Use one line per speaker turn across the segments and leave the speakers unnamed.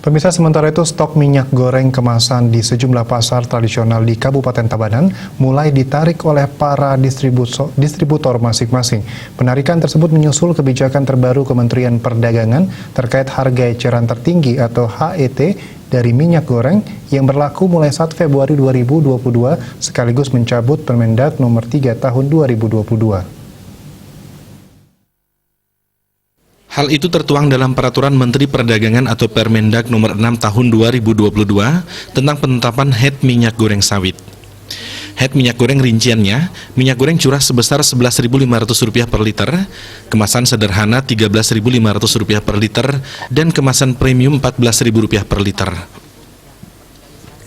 Pemirsa, sementara itu stok minyak goreng kemasan di sejumlah pasar tradisional di Kabupaten Tabanan mulai ditarik oleh para distributor masing-masing. Penarikan tersebut menyusul kebijakan terbaru Kementerian Perdagangan terkait harga eceran tertinggi atau HET dari minyak goreng yang berlaku mulai 1 Februari 2022 sekaligus mencabut Permendag nomor 3 tahun 2022.
Hal itu tertuang dalam Peraturan Menteri Perdagangan atau Permendag nomor 6 tahun 2022 tentang penetapan HET minyak goreng sawit. HET minyak goreng rinciannya, minyak goreng curah sebesar Rp11.500 per liter, kemasan sederhana Rp13.500 per liter, dan kemasan premium Rp14.000 per liter.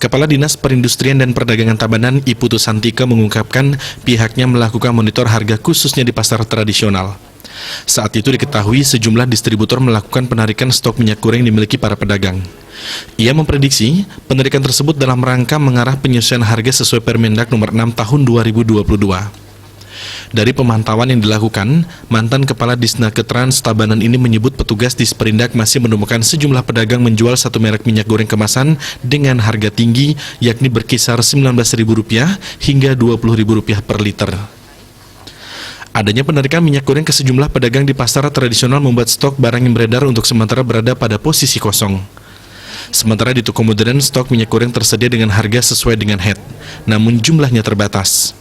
Kepala Dinas Perindustrian dan Perdagangan Tabanan, Iputu Santika mengungkapkan pihaknya melakukan monitor harga khususnya di pasar tradisional. Saat itu diketahui sejumlah distributor melakukan penarikan stok minyak goreng dimiliki para pedagang. Ia memprediksi penarikan tersebut dalam rangka mengarah penyesuaian harga sesuai Permendag nomor 6 tahun 2022. Dari pemantauan yang dilakukan, mantan Kepala Disnakertrans Tabanan ini menyebut petugas Disperindak masih menemukan sejumlah pedagang menjual satu merek minyak goreng kemasan dengan harga tinggi, yakni berkisar Rp19.000 hingga Rp20.000 per liter. Adanya penarikan minyak goreng ke sejumlah pedagang di pasar tradisional membuat stok barang yang beredar untuk sementara berada pada posisi kosong. Sementara di toko modern, stok minyak goreng tersedia dengan harga sesuai dengan HET, namun jumlahnya terbatas.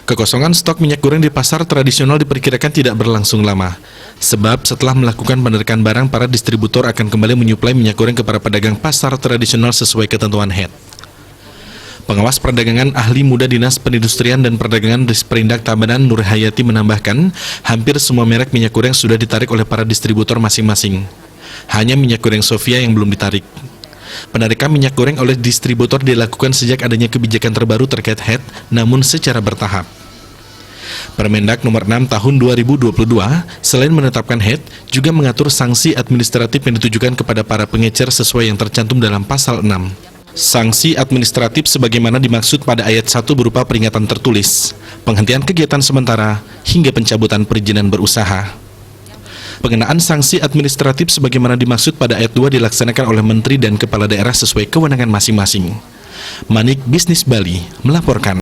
Kekosongan stok minyak goreng di pasar tradisional diperkirakan tidak berlangsung lama, sebab setelah melakukan penarikan barang, para distributor akan kembali menyuplai minyak goreng ke para pedagang pasar tradisional sesuai ketentuan HET. Pengawas Perdagangan Ahli Muda Dinas Perindustrian dan Perdagangan Disperindak Tabanan Nur Hayati menambahkan, hampir semua merek minyak goreng sudah ditarik oleh para distributor masing-masing. Hanya minyak goreng Sofia yang belum ditarik. Penarikan minyak goreng oleh distributor dilakukan sejak adanya kebijakan terbaru terkait HET, namun secara bertahap. Permendag nomor 6 tahun 2022, selain menetapkan HET, juga mengatur sanksi administratif yang ditujukan kepada para pengecer sesuai yang tercantum dalam pasal 6. Sanksi administratif sebagaimana dimaksud pada ayat 1 berupa peringatan tertulis, penghentian kegiatan sementara, hingga pencabutan perizinan berusaha. Pengenaan sanksi administratif sebagaimana dimaksud pada ayat 2 dilaksanakan oleh Menteri dan Kepala Daerah sesuai kewenangan masing-masing. Manik Bisnis Bali melaporkan.